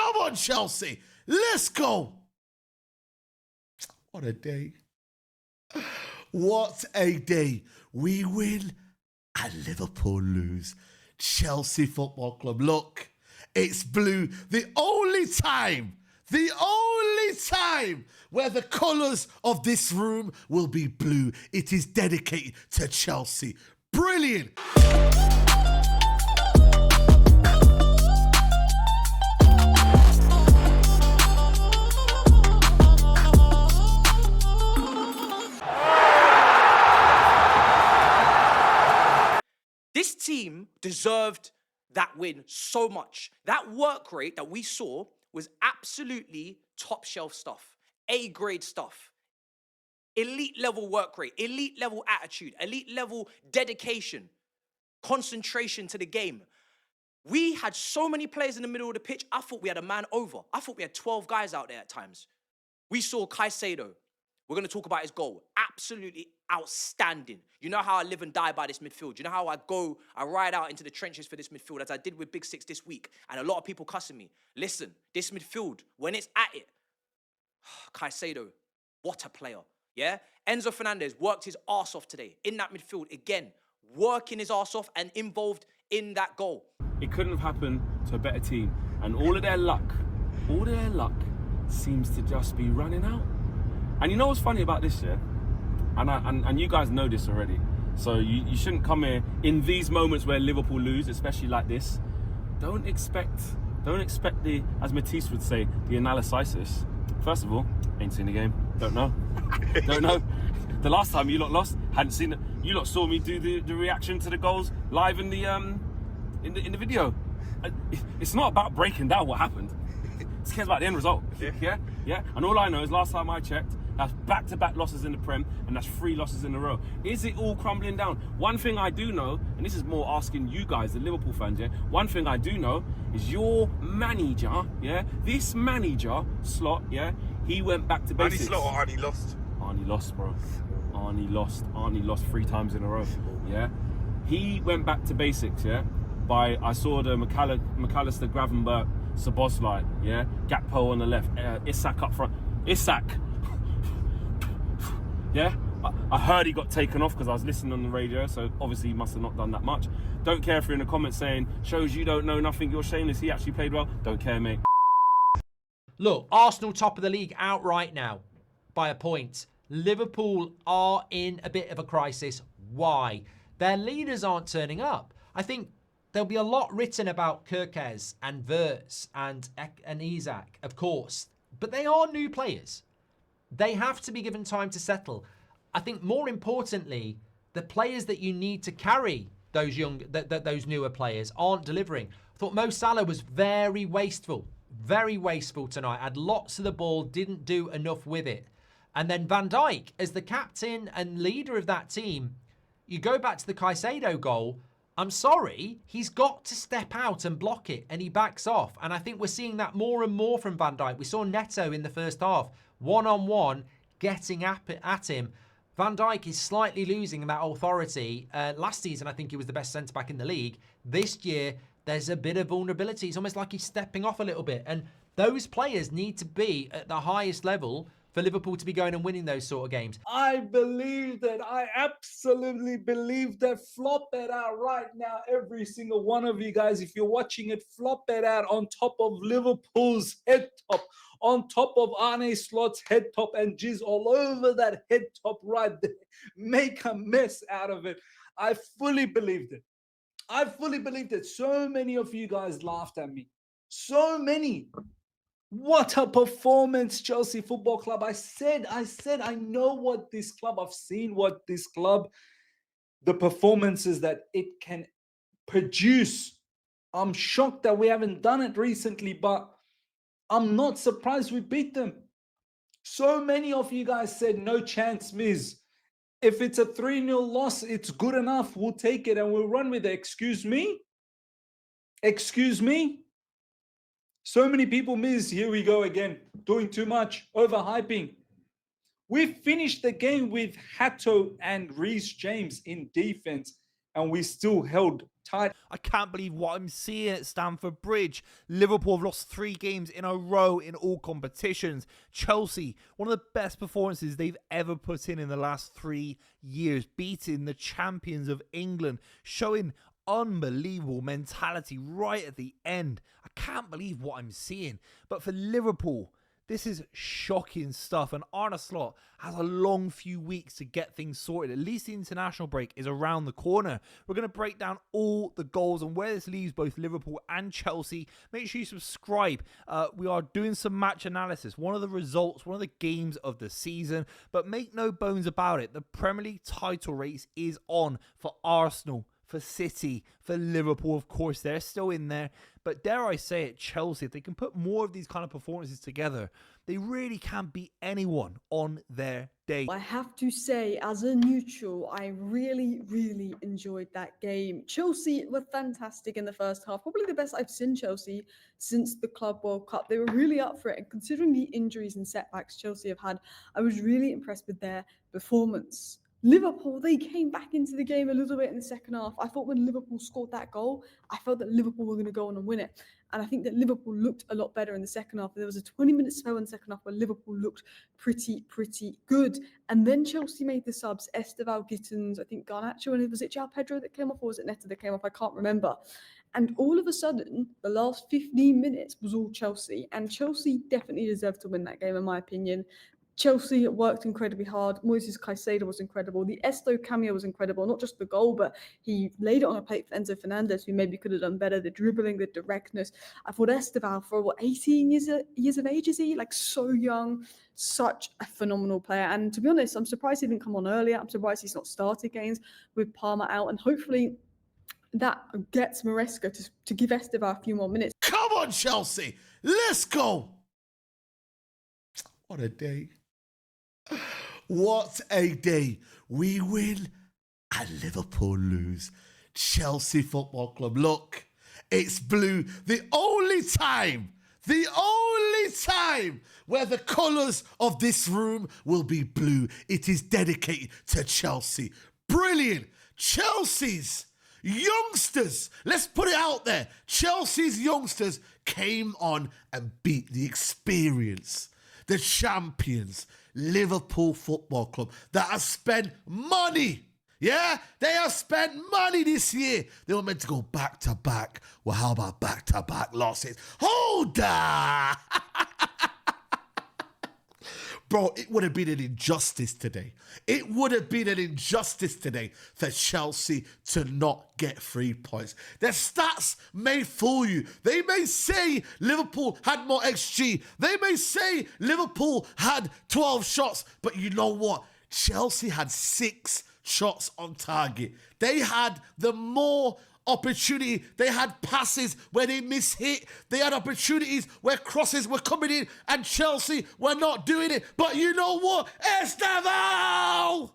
Come on, Chelsea. Let's go. What a day. What a day. We win and Liverpool lose. Chelsea Football Club. Look, it's blue. The only time where the colours of this room will be blue. It is dedicated to Chelsea. Brilliant. This team deserved that win so much. That work rate that we saw was absolutely top shelf stuff, A-grade stuff, elite level work rate, elite level attitude, elite level dedication, concentration to the game. We had so many players in the middle of the pitch. I thought we had a man over. I thought we had 12 guys out there at times. We saw Caicedo. We're going to talk about his goal. Absolutely outstanding. You know how I live and die by this midfield. You know how I ride out into the trenches for this midfield, as I did with Big Six this week. And a lot of people cussing me. Listen, this midfield, when it's at it, Caicedo, what a player. Yeah? Enzo Fernandez worked his arse off today in that midfield. Again, working his arse off and involved in that goal. It couldn't have happened to a better team. And all their luck seems to just be running out. And you know what's funny about this, yeah? And you guys know this already. So you shouldn't come here in these moments where Liverpool lose, especially like this. Don't expect the, as Matisse would say, the analysis. First of all, ain't seen the game. Don't know. Don't know. The last time you lot lost, hadn't seen it. You lot saw me do the reaction to the goals live in the video. It's not about breaking down what happened. It cares about the end result. Yeah. And all I know is last time I checked, that's back-to-back losses in the Prem, and that's 3 losses in a row. Is it all crumbling down? One thing I do know, and this is more asking you guys, the Liverpool fans, yeah? One thing I do know is your manager, yeah? This manager, Slot, yeah? He went back to basics. Arnie Slot or Arnie lost? Arnie lost, bro. Arnie lost 3 times in a row, yeah? He went back to basics, yeah? I saw the McAllister, Gravenberch, Szoboszlai, yeah? Gakpo on the left, Isak up front. Isak! Yeah, I heard he got taken off because I was listening on the radio, so obviously he must have not done that much. Don't care if you're in the comments saying, shows you don't know nothing, you're shameless, he actually played well. Don't care, mate. Look, Arsenal top of the league outright now by a point. Liverpool are in a bit of a crisis. Why? Their leaders aren't turning up. I think there'll be a lot written about Kerkez and Wirtz and Isak, of course, but they are new players. They have to be given time to settle. I think more importantly, the players that you need to carry those those newer players aren't delivering. I thought Mo Salah was very wasteful tonight. Had lots of the ball, didn't do enough with it. And then Van Dijk, as the captain and leader of that team, you go back to the Caicedo goal. I'm sorry, he's got to step out and block it, and he backs off. And I think we're seeing that more and more from Van Dijk. We saw Neto in the first half, one-on-one, getting at him. Van Dijk is slightly losing that authority. Last season, I think he was the best centre-back in the league. This year, there's a bit of vulnerability. It's almost like he's stepping off a little bit. And those players need to be at the highest level for Liverpool to be going and winning those sort of games. I believe that. I absolutely believe that. Flop it out right now, every single one of you guys. If you're watching it, flop it out on top of Liverpool's head top, on top of Arne Slot's head top, and jizz all over that head top right there. Make a mess out of it. I fully believed it. I fully believed it. So many of you guys laughed at me. So many. What a performance, Chelsea Football Club. I said, I know what this club, I've seen what this club, the performances that it can produce. I'm shocked that we haven't done it recently, but I'm not surprised we beat them. So many of you guys said, no chance, Miz. If it's a 3-0 loss, it's good enough. We'll take it and we'll run with it. Excuse me? Excuse me? So many people miss. Here we go again. Doing too much. Overhyping. We finished the game with Hato and Reece James in defense, and we still held tight. I can't believe what I'm seeing at Stamford Bridge. Liverpool have lost 3 games in a row in all competitions. Chelsea, one of the best performances they've ever put in the last 3 years, beating the champions of England, showing unbelievable mentality right at the end. I can't believe what I'm seeing. But for Liverpool, this is shocking stuff, and Arne Slot has a long few weeks to get things sorted. At least the international break is around the corner. We're going to break down all the goals and where this leaves both Liverpool and Chelsea. Make sure you subscribe. We are doing some match analysis, one of the results, one of the games of the season. But make no bones about it, the Premier League title race is on for Arsenal, for City, for Liverpool. Of course, they're still in there. But dare I say it, Chelsea, if they can put more of these kind of performances together, they really can beat anyone on their day. I have to say, as a neutral, I really, really enjoyed that game. Chelsea were fantastic in the first half. Probably the best I've seen Chelsea since the Club World Cup. They were really up for it. And considering the injuries and setbacks Chelsea have had, I was really impressed with their performance. Liverpool, they came back into the game a little bit in the second half. I thought when Liverpool scored that goal, I felt that Liverpool were going to go on and win it. And I think that Liverpool looked a lot better in the second half. There was a 20-minute spell in the second half where Liverpool looked pretty good. And then Chelsea made the subs. Esteval, Gittins, I think Garnacho, and was it João Pedro that came off, or was it Neto that came off? I can't remember. And all of a sudden, the last 15 minutes was all Chelsea. And Chelsea definitely deserved to win that game, in my opinion. Chelsea worked incredibly hard. Moises Caicedo was incredible. The Esto cameo was incredible. Not just the goal, but he laid it on a plate for Enzo Fernandez, who maybe could have done better. The dribbling, the directness. I thought Esteval, for what, 18 years of age is he? Like, so young. Such a phenomenal player. And to be honest, I'm surprised he didn't come on earlier. I'm surprised he's not started games with Palmer out. And hopefully that gets Maresca to give Esteval a few more minutes. Come on, Chelsea. Let's go. What a day. What a day. We win and Liverpool lose. Chelsea Football Club. Look, it's blue. The only time where the colours of this room will be blue. It is dedicated to Chelsea. Brilliant. Chelsea's youngsters, let's put it out there. Chelsea's youngsters came on and beat the experience, the champions, Liverpool Football Club, that has spent money. Yeah, they have spent money this year. They were meant to go back to back. Well, how about back to back losses? Hold on. Bro, it would have been an injustice today. It would have been an injustice today for Chelsea to not get 3 points. Their stats may fool you. They may say Liverpool had more XG. They may say Liverpool had 12 shots. But you know what? Chelsea had 6 shots on target. They had the more opportunity. They had passes where they mishit. They had opportunities where crosses were coming in and Chelsea were not doing it. But you know what? Esteval!